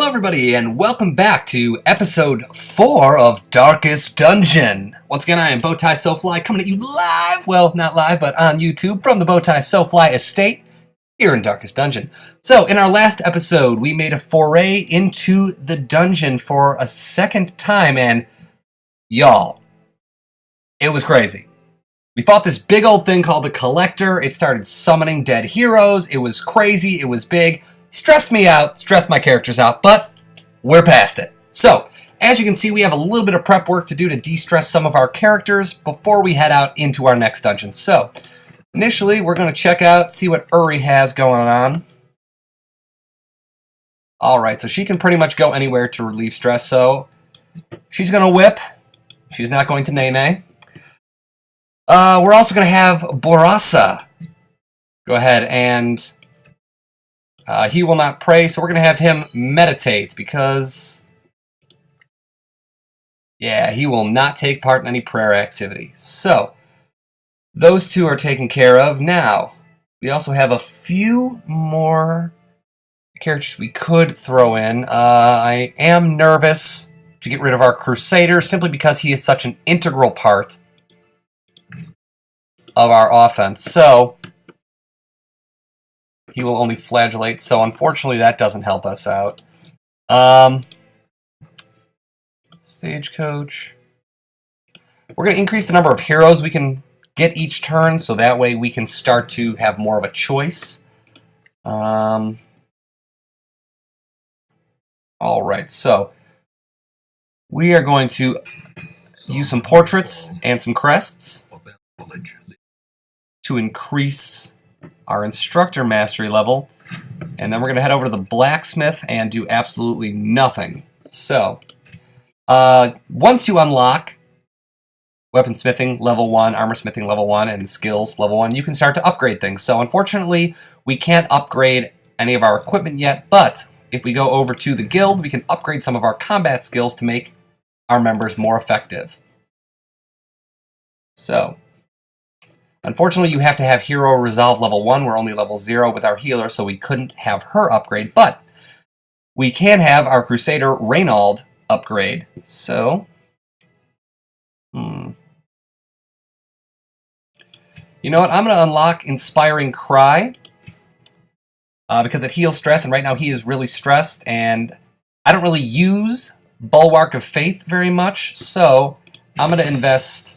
Hello everybody and welcome back to episode 4 of Darkest Dungeon. Once again, I am Bowtie Sofly coming at you live, well not live, but on YouTube from the Bowtie Sofly estate here in Darkest Dungeon. So in our last episode, we made a foray into the dungeon for a second time and y'all, it was crazy. We fought this big old thing called the Collector. It started summoning dead heroes. It was crazy. It was big. Stressed me out, stressed my characters out, but we're past it. So, as you can see, we have a little bit of prep work to do to de-stress some of our characters before we head out into our next dungeon. So, initially, we're going to check out, see what Uri has going on. Alright, so she can pretty much go anywhere to relieve stress, so she's going to whip. She's not going to nay-nay. We're also going to have Borasa go ahead and... he will not pray, so we're going to have him meditate, because, yeah, he will not take part in any prayer activity. So, those two are taken care of. Now, we also have a few more characters we could throw in. I am nervous to get rid of our Crusader, simply because he is such an integral part of our offense. So... he will only flagellate, so unfortunately that doesn't help us out. Stagecoach. We're going to increase the number of heroes we can get each turn, so that way we can start to have more of a choice. Alright, so we are going to use some portraits and some crests to increase our instructor mastery level, and then we're going to head over to the blacksmith and do absolutely nothing. So, once you unlock weaponsmithing level 1, armorsmithing level 1, and skills level 1, you can start to upgrade things. So unfortunately, we can't upgrade any of our equipment yet, but if we go over to the guild, we can upgrade some of our combat skills to make our members more effective. So... unfortunately, you have to have Hero Resolve level 1. We're only level 0 with our healer, so we couldn't have her upgrade. But we can have our Crusader Reynald upgrade. So, you know what? I'm going to unlock Inspiring Cry because it heals stress, and right now he is really stressed, and I don't really use Bulwark of Faith very much, so I'm going to invest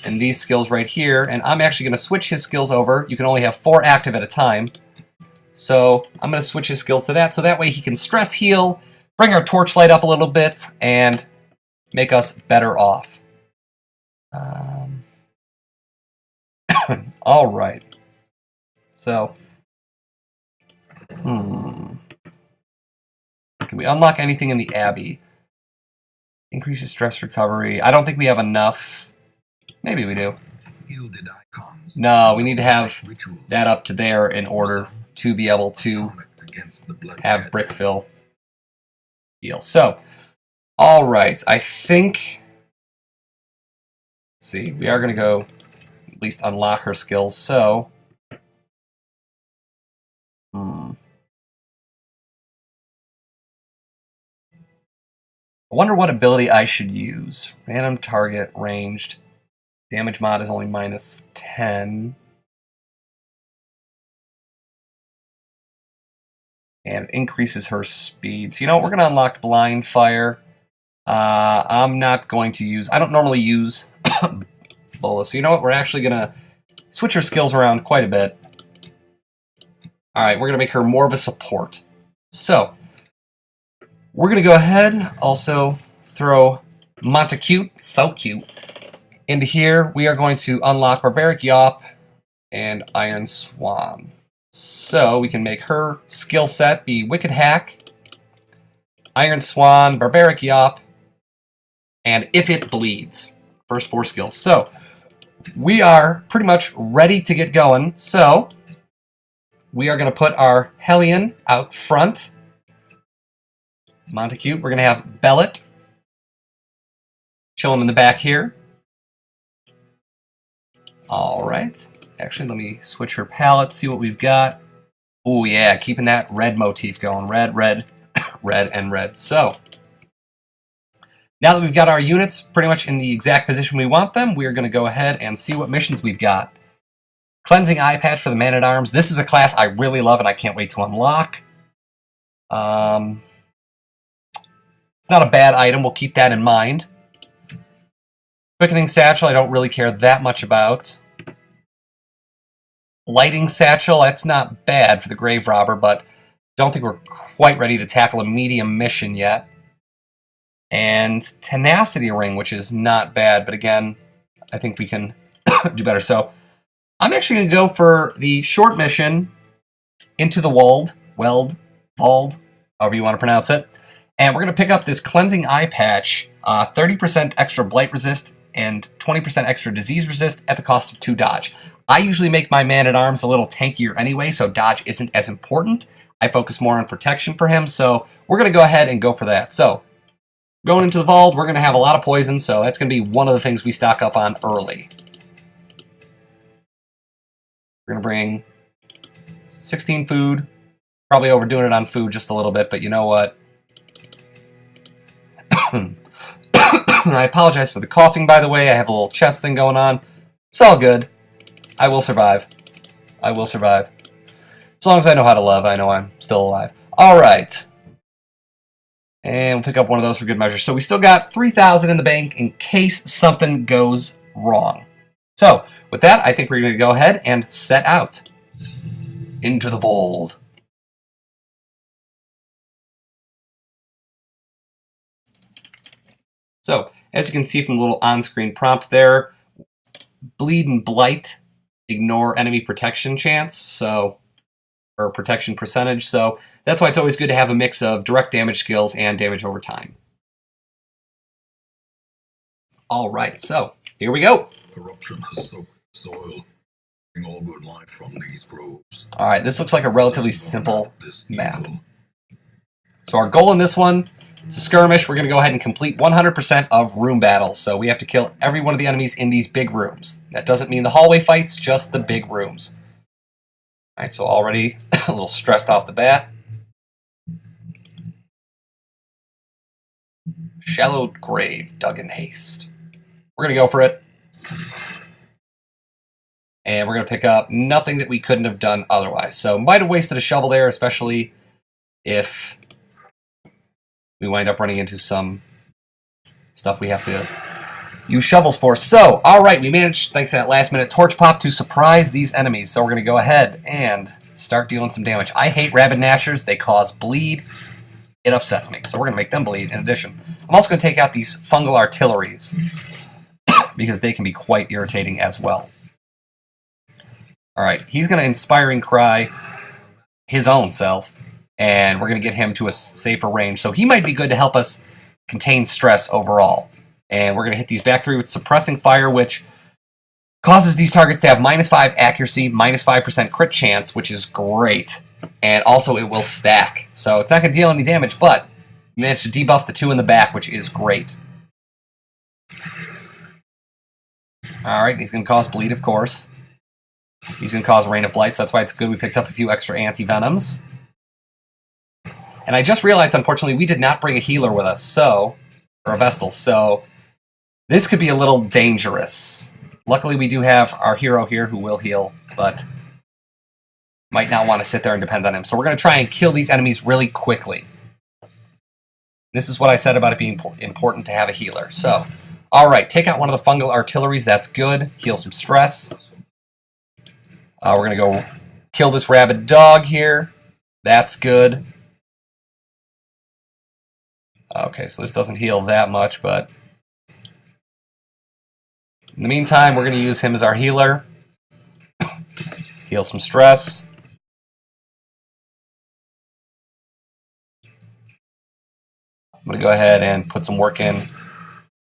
and these skills right here, and I'm actually going to switch his skills over. You can only have 4 active at a time. So I'm going to switch his skills to that, so that way he can stress heal, bring our torchlight up a little bit, and make us better off. Alright. So, can we unlock anything in the Abbey? Increases stress recovery. I don't think we have enough. Maybe we do. No, we need to have that up to there in order to be able to have Brickfill heal. So, alright, I think... let's see, we are going to go at least unlock her skills, so... I wonder what ability I should use. Random target, ranged... damage mod is only minus 10. And it increases her speed. So, you know what? We're going to unlock Blind Fire. I'm not going to use... I don't normally use Bola. So, you know what? We're actually going to switch her skills around quite a bit. Alright, we're going to make her more of a support. So, we're going to go ahead, also throw Montacute, so cute, into here. We are going to unlock Barbaric Yawp and Iron Swan. So we can make her skill set be Wicked Hack, Iron Swan, Barbaric Yawp, and If It Bleeds. First 4 skills. So we are pretty much ready to get going. So we are going to put our Hellion out front. Montacute. We're going to have Bellet chill him in the back here. Alright. Actually, let me switch her palette, see what we've got. Oh yeah, keeping that red motif going. Red, red, red, and red. So, now that we've got our units pretty much in the exact position we want them, we're going to go ahead and see what missions we've got. Cleansing Eye Patch for the Man-at-Arms. This is a class I really love and I can't wait to unlock. It's not a bad item. We'll keep that in mind. Quickening Satchel, I don't really care that much about. Lighting Satchel, that's not bad for the Grave Robber, but don't think we're quite ready to tackle a medium mission yet. And Tenacity Ring, which is not bad, but again, I think we can do better. So I'm actually going to go for the short mission, Into the Wald, however you want to pronounce it. And we're going to pick up this Cleansing Eye Patch, 30% extra Blight Resist and 20% extra Disease Resist at the cost of 2 dodge. I usually make my Man-at-Arms a little tankier anyway, so dodge isn't as important. I focus more on protection for him, so we're going to go ahead and go for that. So, going into the Vault, we're going to have a lot of poison, so that's going to be one of the things we stock up on early. We're going to bring 16 food. Probably overdoing it on food just a little bit, but you know what? I apologize for the coughing, by the way. I have a little chest thing going on. It's all good. I will survive. I will survive. As long as I know how to love, I know I'm still alive. Alright. And we'll pick up one of those for good measure. So we still got 3,000 in the bank in case something goes wrong. So, with that, I think we're going to go ahead and set out. Into the Vault. So, as you can see from the little on-screen prompt there, Bleed and Blight ignore enemy protection chance, so, or protection percentage, so that's why it's always good to have a mix of direct damage skills and damage over time. Alright, so, here we go. Corruption has soaked soil, taking all good life from these groves. Alright, this looks like a relatively simple map. So our goal in this one, it's a skirmish. We're going to go ahead and complete 100% of room battles. So we have to kill every one of the enemies in these big rooms. That doesn't mean the hallway fights, just the big rooms. Alright, so already a little stressed off the bat. Shallow grave dug in haste. We're going to go for it. And we're going to pick up nothing that we couldn't have done otherwise. So might have wasted a shovel there, especially if we wind up running into some stuff we have to use shovels for. So, alright, we managed, thanks to that last minute torch pop, to surprise these enemies. So we're going to go ahead and start dealing some damage. I hate rabid gnashers. They cause bleed. It upsets me. So we're going to make them bleed in addition. I'm also going to take out these fungal artilleries because they can be quite irritating as well. Alright, he's going to Inspiring Cry his own self, and we're going to get him to a safer range. So he might be good to help us contain stress overall. And we're going to hit these back three with Suppressing Fire, which causes these targets to have -5 accuracy, -5% crit chance, which is great. And also it will stack. So it's not going to deal any damage, but we managed to debuff the 2 in the back, which is great. Alright, he's going to cause bleed, of course. He's going to cause Rain of Blight, so that's why it's good we picked up a few extra anti-venoms. And I just realized, unfortunately, we did not bring a healer with us, so... or a Vestal, so... this could be a little dangerous. Luckily, we do have our hero here who will heal, but... might not want to sit there and depend on him. So we're going to try and kill these enemies really quickly. This is what I said about it being important to have a healer. So, alright, take out one of the fungal artilleries, that's good. Heal some stress. We're going to go kill this rabid dog here. That's good. Okay, so this doesn't heal that much, but... in the meantime, we're going to use him as our healer. Heal some stress. I'm going to go ahead and put some work in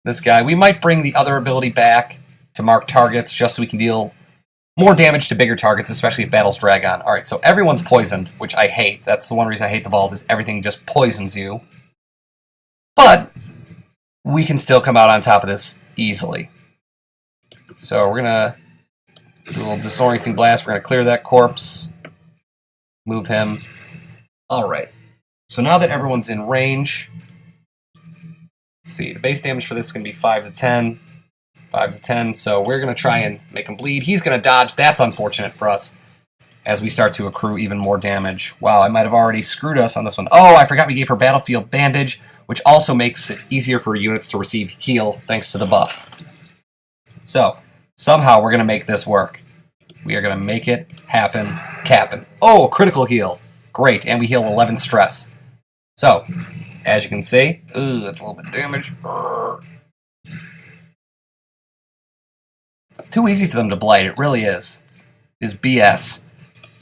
this guy. We might bring the other ability back to mark targets just so we can deal more damage to bigger targets, especially if battles drag on. Alright, so everyone's poisoned, which I hate. That's the one reason I hate the Vault, is everything just poisons you. But we can still come out on top of this easily. So we're going to do a little disorienting blast. We're going to clear that corpse. Move him. All right. So now that everyone's in range, let's see. The base damage for this is going to be 5 to 10. 5 to 10. So we're going to try and make him bleed. He's going to dodge. That's unfortunate for us as we start to accrue even more damage. Wow, I might have already screwed us on this one. Oh, I forgot we gave her Battlefield Bandage, which also makes it easier for units to receive heal thanks to the buff. So, somehow we're going to make this work. We are going to make it happen, cappin'. Oh, critical heal. Great, and we heal 11 stress. So, as you can see, that's a little bit of damage. It's too easy for them to blight, it really is. It's BS.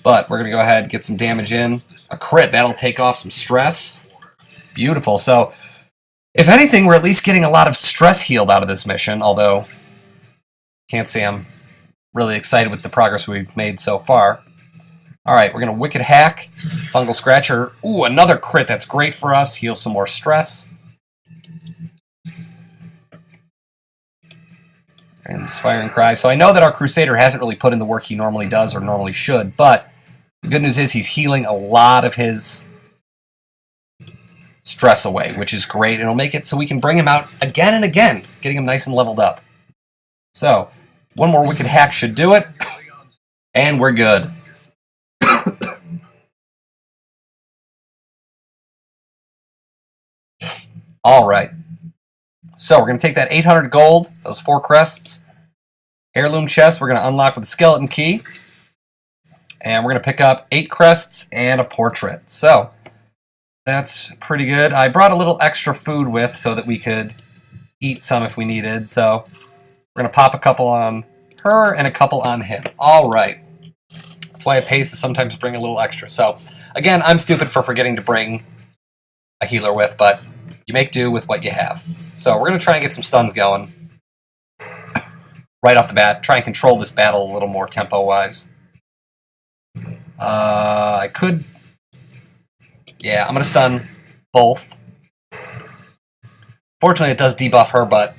But we're going to go ahead and get some damage in. A crit, that'll take off some stress. Beautiful. So, if anything, we're at least getting a lot of stress healed out of this mission, although can't say I'm really excited with the progress we've made so far. Alright, we're going to Wicked Hack, Fungal Scratcher. Ooh, another crit, that's great for us. Heal some more stress. And Inspiring Cry. So I know that our Crusader hasn't really put in the work he normally does or normally should, but the good news is he's healing a lot of his stress away, which is great. It'll make it so we can bring him out again and again, getting him nice and leveled up. So, one more Wicked Hack should do it, and we're good. Alright. So, we're going to take that 800 gold, those 4 crests, heirloom chest, we're going to unlock with the skeleton key, and we're going to pick up 8 crests and a portrait. So, that's pretty good. I brought a little extra food with so that we could eat some if we needed, so we're going to pop a couple on her and a couple on him. Alright. That's why it pays to sometimes bring a little extra. So, again, I'm stupid for forgetting to bring a healer with, but you make do with what you have. So, we're going to try and get some stuns going right off the bat. Try and control this battle a little more tempo-wise. I could... Yeah, I'm going to stun both. Fortunately, it does debuff her, but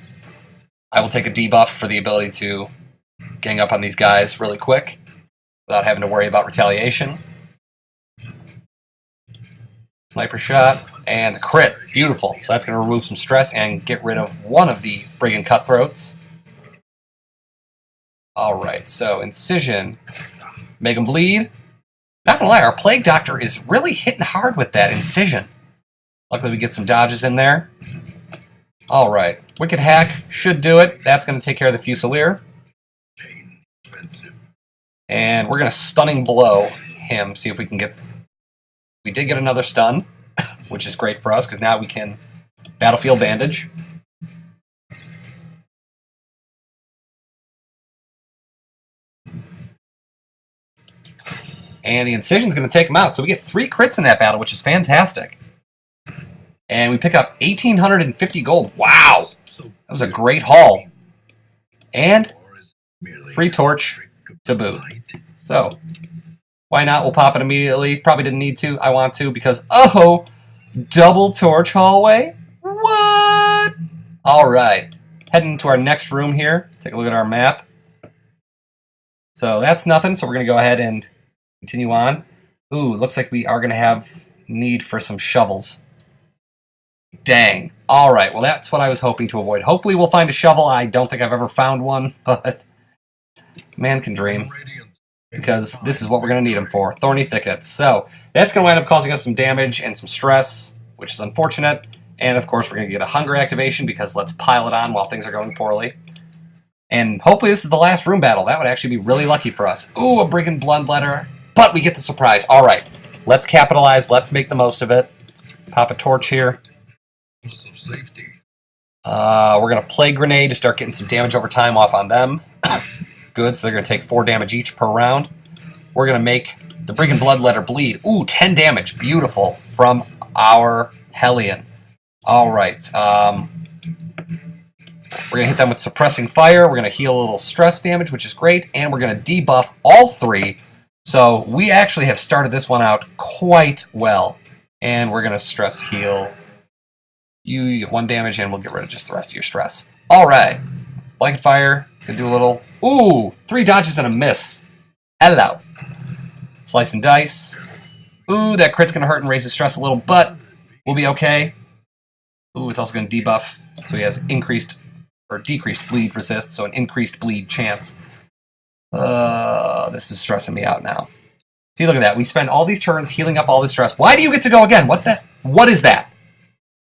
I will take a debuff for the ability to gang up on these guys really quick without having to worry about retaliation. Sniper shot, and the crit. Beautiful. So that's going to remove some stress and get rid of one of the Brigand Cutthroats. Alright, so Incision. Make him bleed. Not gonna lie, our Plague Doctor is really hitting hard with that Incision. Luckily we get some dodges in there. Alright, Wicked Hack should do it. That's going to take care of the Fusilier. And we're going to Stunning Blow him, see if we can get... We did get another stun, which is great for us, because now we can Battlefield Bandage. And the Incision's going to take him out, so we get 3 crits in that battle, which is fantastic. And we pick up 1,850 gold. Wow! That was a great haul. And free torch to boot. So, why not? We'll pop it immediately. Probably didn't need to. I want to because, oh, double torch hallway? What? Alright. Heading to our next room here. Take a look at our map. So that's nothing, so we're going to go ahead and continue on. Ooh, looks like we are going to have need for some shovels. Dang. Alright, well that's what I was hoping to avoid. Hopefully we'll find a shovel. I don't think I've ever found one, but man can dream. Because this is what we're going to need them for. Thorny Thickets. So, that's going to wind up causing us some damage and some stress, which is unfortunate. And of course we're going to get a hunger activation because let's pile it on while things are going poorly. And hopefully this is the last room battle. That would actually be really lucky for us. Ooh, a Brigand Bloodletter. But we get the surprise. Alright, let's capitalize. Let's make the most of it. Pop a torch here. We're going to Plague Grenade to start getting some damage over time off on them. Good, so they're going to take 4 damage each per round. We're going to make the Brigand Bloodletter bleed. Ooh, 10 damage. Beautiful. From our Hellion. Alright. We're going to hit them with Suppressing Fire. We're going to heal a little stress damage, which is great. And we're going to debuff all 3. So we actually have started this one out quite well. And we're going to stress heal. You get 1 damage, and we'll get rid of just the rest of your stress. Alright. Blanket Fire. Could do a little... Ooh! 3 dodges and a miss. Hello. Slice and Dice. Ooh, that crit's going to hurt and raise his stress a little, but we'll be okay. Ooh, it's also going to debuff, so he has increased or decreased bleed resist, so an increased bleed chance. This is stressing me out now. See, look at that. We spend all these turns healing up all this stress. Why do you get to go again? What is that?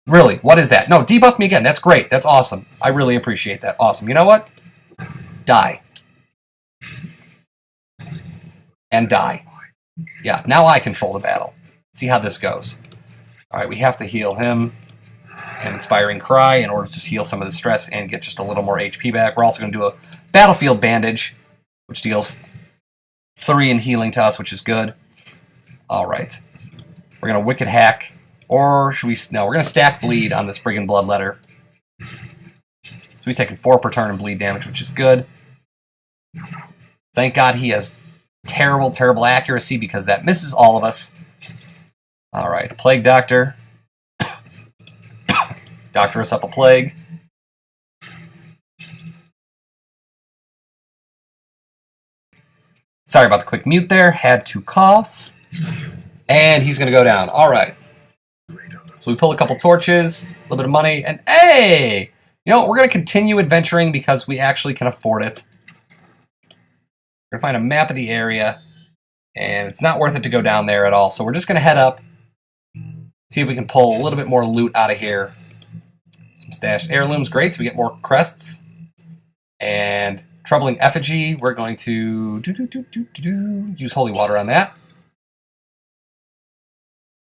Really, what is that? No, debuff me again. That's great. That's awesome. I really appreciate that. Awesome. You know what? Die. And die. Yeah, now I control the battle. See how this goes. All right, we have to heal him and Inspiring Cry in order to heal some of the stress and get just a little more HP back. We're also going to do a Battlefield Bandage, which deals 3 in healing to us, which is good. All right. We're going to Wicked Hack. Or should we... No, we're going to stack Bleed on this Brigand Bloodletter. So he's taking 4 per turn in bleed damage, which is good. Thank God he has terrible, terrible accuracy because that misses all of us. All right. Plague Doctor. Doctor us up a plague. Sorry about the quick mute there. Had to cough. And he's going to go down. All right. So we pull a couple torches, a little bit of money, and hey! You know what? We're going to continue adventuring because we actually can afford it. We're going to find a map of the area, and it's not worth it to go down there at all. So we're just going to head up, see if we can pull a little bit more loot out of here. Some stashed heirlooms, great, so we get more crests. And Troubling Effigy, we're going to use holy water on that.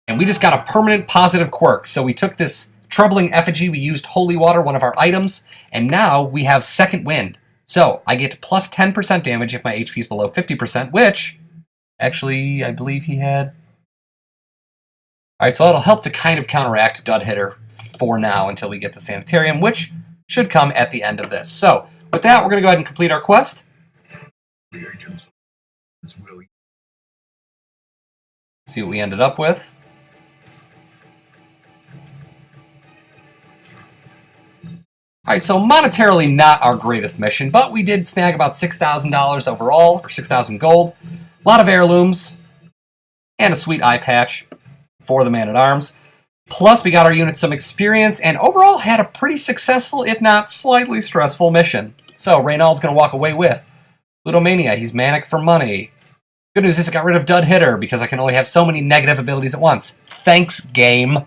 And we just got a permanent positive quirk. So we took this Troubling Effigy, we used holy water, one of our items, and now we have Second Wind. So I get plus 10% damage if my HP is below 50%, which actually I believe he had. All right, so that'll help to kind of counteract Dud Hitter for now until we get the Sanitarium, which should come at the end of this. So with that, we're going to go ahead and complete our quest. See what we ended up with. Alright, so monetarily not our greatest mission, but we did snag about $6,000 overall, or 6,000 gold. A lot of heirlooms, and a sweet eye patch for the Man-at-Arms. Plus, we got our units some experience, and overall had a pretty successful, if not slightly stressful mission. So, Reynald's going to walk away with Ludomania. He's manic for money. Good news is I got rid of Dud Hitter, because I can only have so many negative abilities at once. Thanks, game.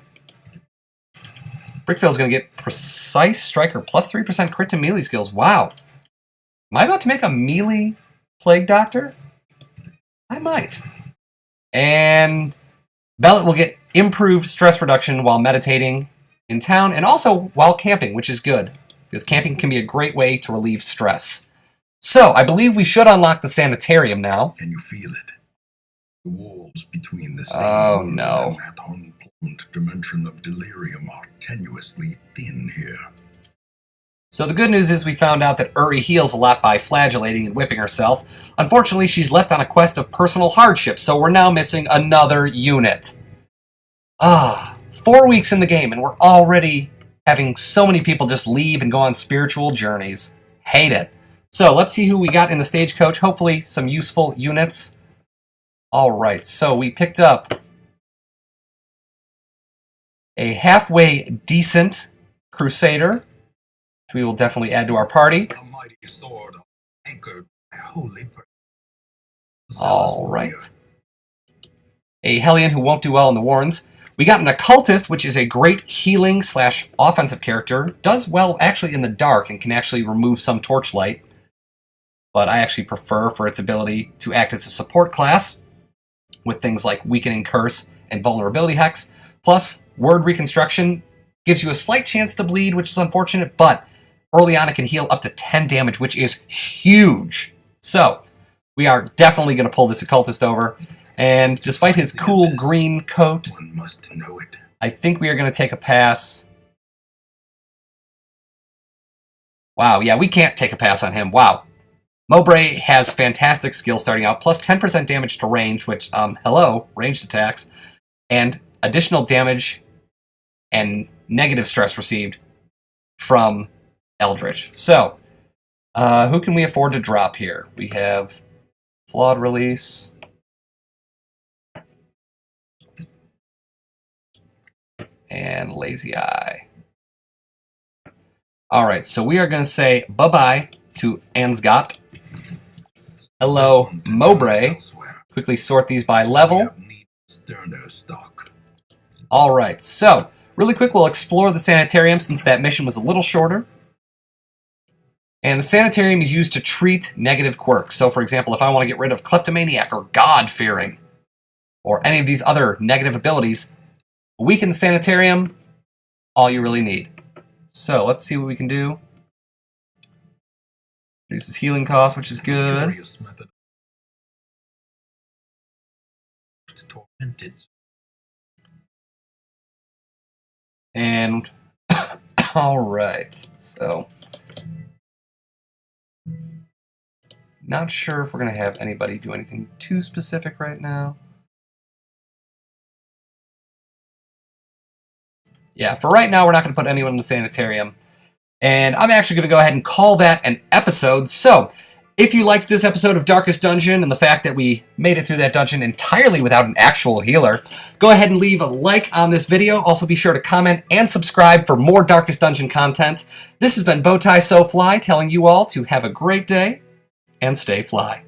Brickfield's going to get Precise Striker, plus 3% crit to melee skills. Wow. Am I about to make a melee Plague Doctor? I might. And Bellet will get improved stress reduction while meditating in town, and also while camping, which is good, because camping can be a great way to relieve stress. So, I believe we should unlock the Sanitarium now. Can you feel it? The walls between the Oh, no. and that unplumbed dimension of delirium are tenuously thin here. So the good news is we found out that Uri heals a lot by flagellating and whipping herself. Unfortunately, she's left on a quest of personal hardship, so we're now missing another unit. 4 weeks in the game, and we're already having so many people just leave and go on spiritual journeys. Hate it. So let's see who we got in the stagecoach. Hopefully some useful units. Alright, so we picked up a halfway decent Crusader, which we will definitely add to our party. A mighty sword anchored by holy purpose. Alright. A Hellion who won't do well in the Warrens. We got an Occultist, which is a great healing / offensive character. Does well actually in the dark and can actually remove some torchlight. But I actually prefer for its ability to act as a support class with things like Weakening Curse and Vulnerability Hex. Plus, Word Reconstruction gives you a slight chance to bleed, which is unfortunate, but early on it can heal up to 10 damage, which is huge. So, we are definitely going to pull this Occultist over. And despite his cool green coat, One must know it. I think we are going to take a pass. Wow, yeah, we can't take a pass on him. Wow. Mowbray has fantastic skills starting out, plus 10% damage to range, which, hello, ranged attacks, and additional damage and negative stress received from Eldritch. So, who can we afford to drop here? We have Flawed Release. and Lazy Eye. All right, so we are going to say bye-bye to Ansgot. Hello, Mowbray. Quickly sort these by level. All right, so really quick, we'll explore the sanitarium since that mission was a little shorter. And the sanitarium is used to treat negative quirks. So, for example, if I want to get rid of kleptomaniac or God-fearing, or any of these other negative abilities, weaken the sanitarium, all you really need. So, let's see what we can do. Reduces healing cost, which is good. And, alright, so... Not sure if we're going to have anybody do anything too specific right now. Yeah, for right now, we're not going to put anyone in the sanitarium. And I'm actually going to go ahead and call that an episode. So, if you liked this episode of Darkest Dungeon and the fact that we made it through that dungeon entirely without an actual healer, go ahead and leave a like on this video. Also, be sure to comment and subscribe for more Darkest Dungeon content. This has been Bowtie So Fly telling you all to have a great day and stay fly.